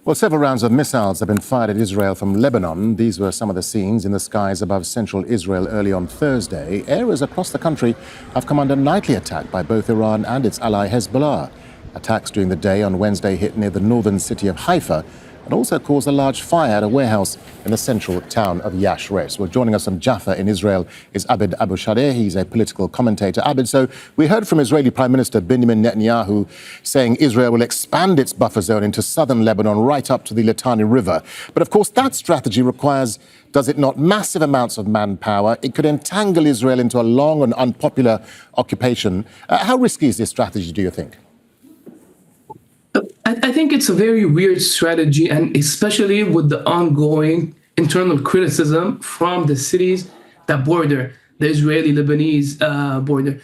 Well, several rounds of missiles have been fired at Israel from Lebanon. These were some of the scenes in the skies above central Israel early on Thursday. Areas across the country have come under nightly attack by both Iran and its ally Hezbollah. Attacks during the day on Wednesday hit near the northern city of Haifa and also caused a large fire at a warehouse in the central town of Yashresh. Well, joining us from Jaffa in Israel is Abed Abou Shhadeh. He's a political commentator. Abed, so we heard from Israeli Prime Minister Benjamin Netanyahu saying Israel will expand its buffer zone into southern Lebanon right up to the Litani River. But of course, that strategy requires, does it not, massive amounts of manpower. It could entangle Israel into a long and unpopular occupation. How risky is this strategy, do you think? I think it's a very weird strategy, and especially with the ongoing internal criticism from the cities that border the Israeli-Lebanese border.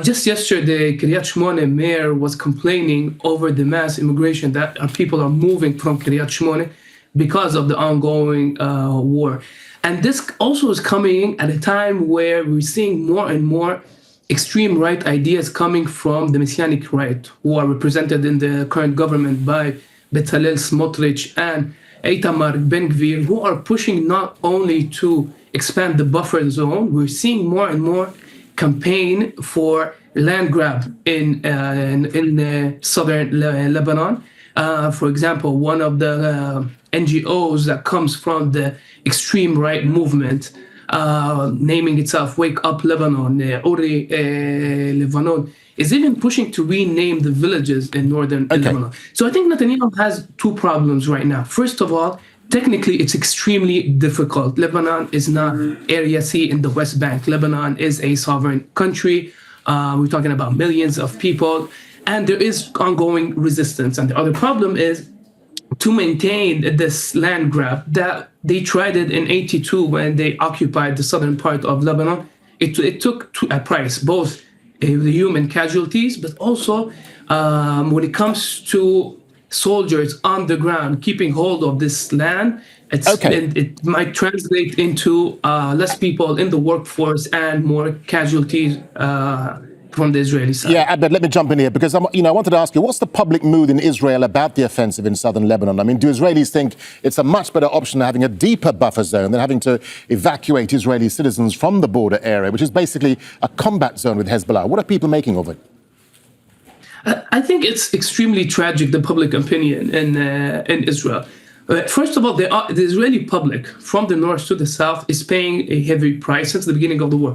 Just yesterday, Kiryat Shmone mayor was complaining over the mass immigration that people are moving from Kiryat Shmone because of the ongoing war. And this also is coming at a time where we're seeing more and more extreme right ideas coming from the Messianic right, who are represented in the current government by Bezalel Smotrich and Itamar Ben-Gvir, who are pushing not only to expand the buffer zone. We're seeing more and more campaign for land grab in southern Lebanon. For example, one of the NGOs that comes from the extreme right movement, naming itself Wake Up Lebanon, Ori Lebanon, is even pushing to rename the villages in northern Lebanon. So I think Netanyahu has two problems right now. First of all, technically, it's extremely difficult. Lebanon is not Area C in the West Bank. Lebanon is a sovereign country. We're talking about millions of people, and there is ongoing resistance. And the other problem is to maintain this land grab that they tried it in '82 when they occupied the southern part of Lebanon. It took a price, both the human casualties, but also when it comes to soldiers on the ground keeping hold of this land, it might translate into less people in the workforce and more casualties from the Israeli side. Yeah, Abed, let me jump in here because I wanted to ask you, what's the public mood in Israel about the offensive in southern Lebanon? I mean, do Israelis think it's a much better option having a deeper buffer zone than having to evacuate Israeli citizens from the border area, which is basically a combat zone with Hezbollah? What are people making of it? I think it's extremely tragic, the public opinion in Israel. First of all, the Israeli public from the north to the south is paying a heavy price since the beginning of the war.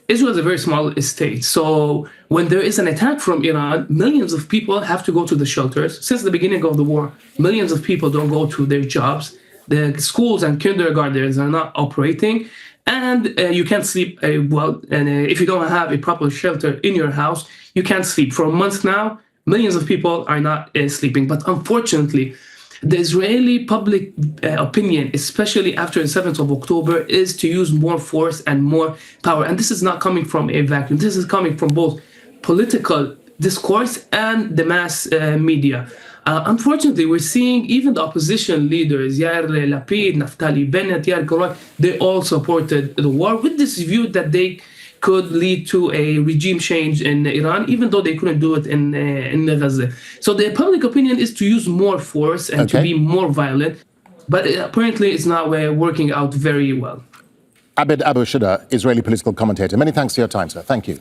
Israel is a very small state. So when there is an attack from Iran, millions of people have to go to the shelters. Since the beginning of the war, millions of people don't go to their jobs. The schools and kindergartens are not operating. And you can't sleep well. And if you don't have a proper shelter in your house, you can't sleep. For a month now, millions of people are not sleeping. But unfortunately, the Israeli public opinion, especially after the 7th of October, is to use more force and more power. And this is not coming from a vacuum. This is coming from both political discourse and the mass media. Unfortunately, we're seeing even the opposition leaders, Yair Lapid, Naftali Bennett, Yair Goran, they all supported the war with this view that they could lead to a regime change in Iran, even though they couldn't do it in Gaza. So the public opinion is to use more force and to be more violent, but apparently it's not working out very well. Abed Abou Shhadeh, Israeli political commentator. Many thanks for your time, sir. Thank you.